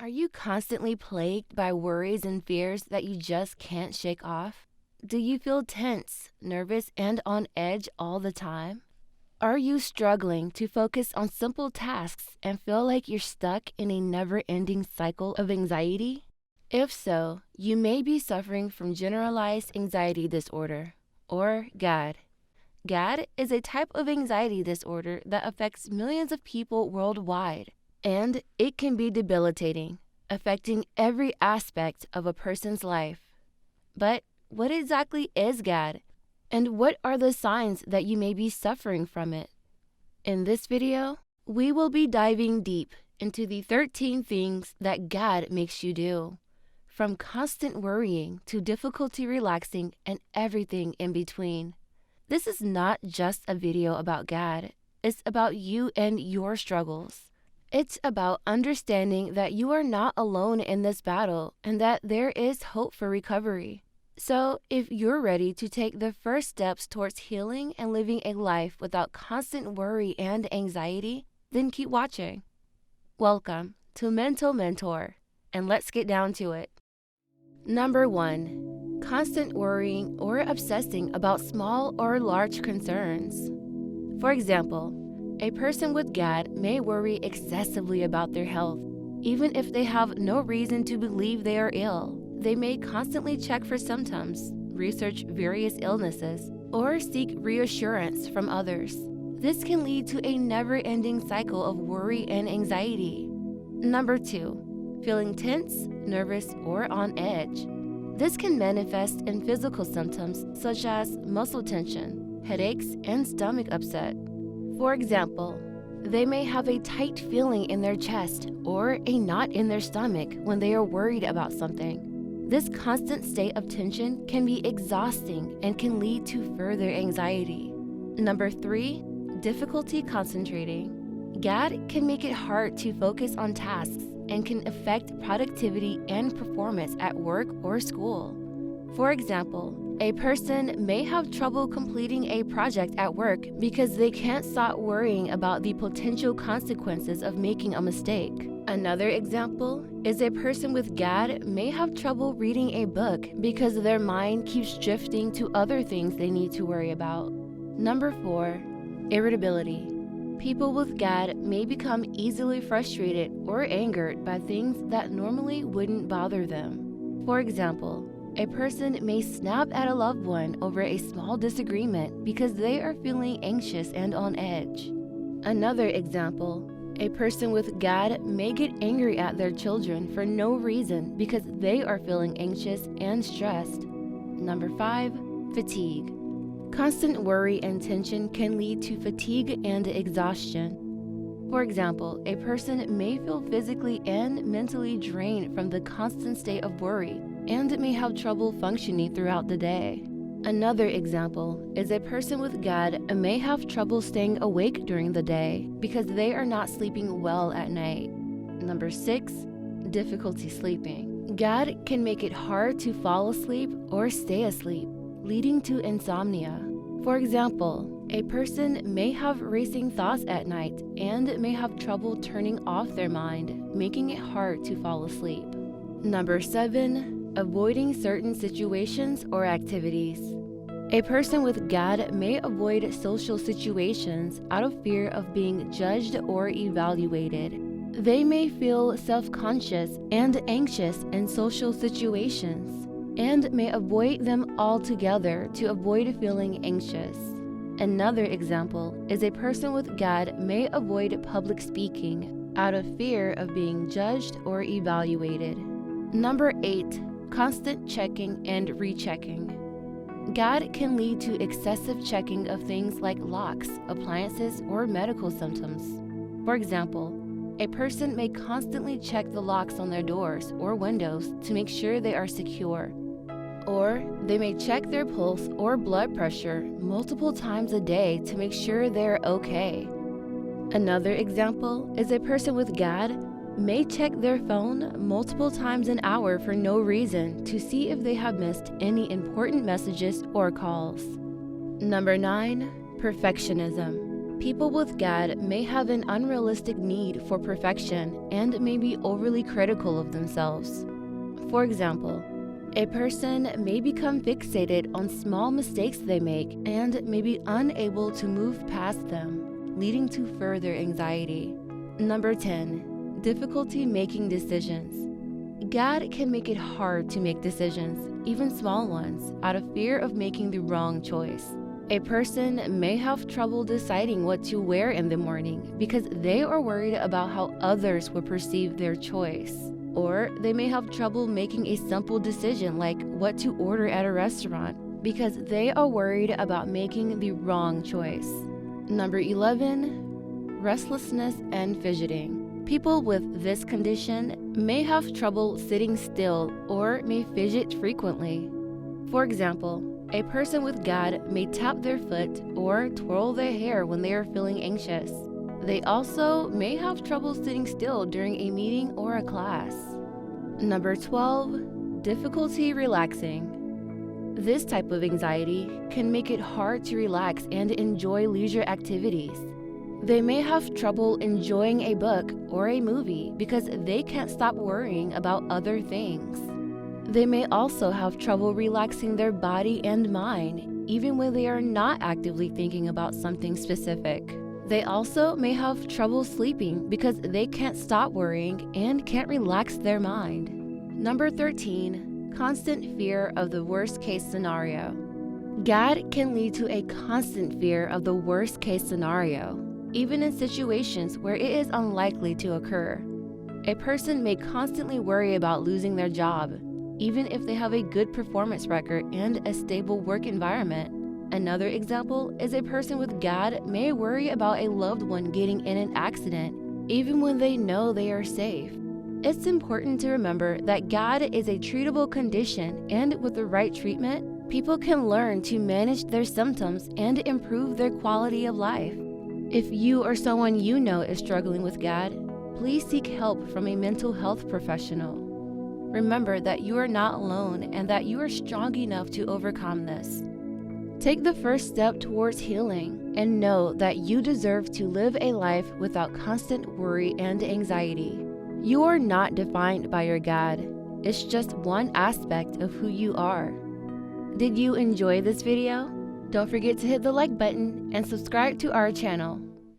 Are you constantly plagued by worries and fears that you just can't shake off? Do you feel tense, nervous, and on edge all the time? Are you struggling to focus on simple tasks and feel like you're stuck in a never-ending cycle of anxiety? If so, you may be suffering from Generalized Anxiety Disorder, or GAD. GAD is a type of anxiety disorder that affects millions of people worldwide, and it can be debilitating, affecting every aspect of a person's life. But what exactly is GAD? And what are the signs that you may be suffering from it? In this video, we will be diving deep into the 13 things that GAD makes you do, from constant worrying to difficulty relaxing and everything in between. This is not just a video about GAD, it's about you and your struggles. It's about understanding that you are not alone in this battle and that there is hope for recovery. So, if you're ready to take the first steps towards healing and living a life without constant worry and anxiety, then keep watching. Welcome to Mental Mentor, and let's get down to it. Number 1. Constant worrying or obsessing about small or large concerns. For example, a person with GAD may worry excessively about their health, even if they have no reason to believe they are ill. They may constantly check for symptoms, research various illnesses, or seek reassurance from others. This can lead to a never-ending cycle of worry and anxiety. Number 2. Feeling tense, nervous, or on edge. This can manifest in physical symptoms such as muscle tension, headaches, and stomach upset. For example, they may have a tight feeling in their chest or a knot in their stomach when they are worried about something. This constant state of tension can be exhausting and can lead to further anxiety. Number 3, difficulty concentrating. GAD can make it hard to focus on tasks and can affect productivity and performance at work or school. For example, a person may have trouble completing a project at work because they can't stop worrying about the potential consequences of making a mistake. Another example is a person with GAD may have trouble reading a book because their mind keeps drifting to other things they need to worry about. Number 4, irritability. People with GAD may become easily frustrated or angered by things that normally wouldn't bother them. For example, a person may snap at a loved one over a small disagreement because they are feeling anxious and on edge. Another example, a person with GAD may get angry at their children for no reason because they are feeling anxious and stressed. Number 5, fatigue. Constant worry and tension can lead to fatigue and exhaustion. For example, a person may feel physically and mentally drained from the constant state of worry and may have trouble functioning throughout the day. Another example is a person with GAD may have trouble staying awake during the day because they are not sleeping well at night. Number 6, difficulty sleeping. GAD can make it hard to fall asleep or stay asleep, leading to insomnia. For example, a person may have racing thoughts at night and may have trouble turning off their mind, making it hard to fall asleep. Number 7, avoiding certain situations or activities. A person with GAD may avoid social situations out of fear of being judged or evaluated. They may feel self-conscious and anxious in social situations, and may avoid them altogether to avoid feeling anxious. Another example is a person with GAD may avoid public speaking out of fear of being judged or evaluated. Number 8, constant checking and rechecking. GAD can lead to excessive checking of things like locks, appliances, or medical symptoms. For example, a person may constantly check the locks on their doors or windows to make sure they are secure. Or they may check their pulse or blood pressure multiple times a day to make sure they're okay. Another example is a person with GAD may check their phone multiple times an hour for no reason to see if they have missed any important messages or calls. Number 9, perfectionism. People with GAD may have an unrealistic need for perfection and may be overly critical of themselves. For example, a person may become fixated on small mistakes they make and may be unable to move past them, leading to further anxiety. Number 10. Difficulty making decisions. GAD can make it hard to make decisions, even small ones, out of fear of making the wrong choice. A person may have trouble deciding what to wear in the morning because they are worried about how others will perceive their choice. Or they may have trouble making a simple decision like what to order at a restaurant because they are worried about making the wrong choice. Number 11. Restlessness and fidgeting. People with this condition may have trouble sitting still or may fidget frequently. For example, a person with GAD may tap their foot or twirl their hair when they are feeling anxious. They also may have trouble sitting still during a meeting or a class. Number 12. Difficulty relaxing. This type of anxiety can make it hard to relax and enjoy leisure activities. They may have trouble enjoying a book or a movie because they can't stop worrying about other things. They may also have trouble relaxing their body and mind, even when they are not actively thinking about something specific. They also may have trouble sleeping because they can't stop worrying and can't relax their mind. Number 13. Constant fear of the worst-case scenario. GAD can lead to a constant fear of the worst-case scenario, even in situations where it is unlikely to occur. A person may constantly worry about losing their job, even if they have a good performance record and a stable work environment. Another example is a person with GAD may worry about a loved one getting in an accident, even when they know they are safe. It's important to remember that GAD is a treatable condition, and with the right treatment, people can learn to manage their symptoms and improve their quality of life. If you or someone you know is struggling with GAD, please seek help from a mental health professional. Remember that you are not alone and that you are strong enough to overcome this. Take the first step towards healing and know that you deserve to live a life without constant worry and anxiety. You are not defined by your GAD. It's just one aspect of who you are. Did you enjoy this video? Don't forget to hit the like button and subscribe to our channel.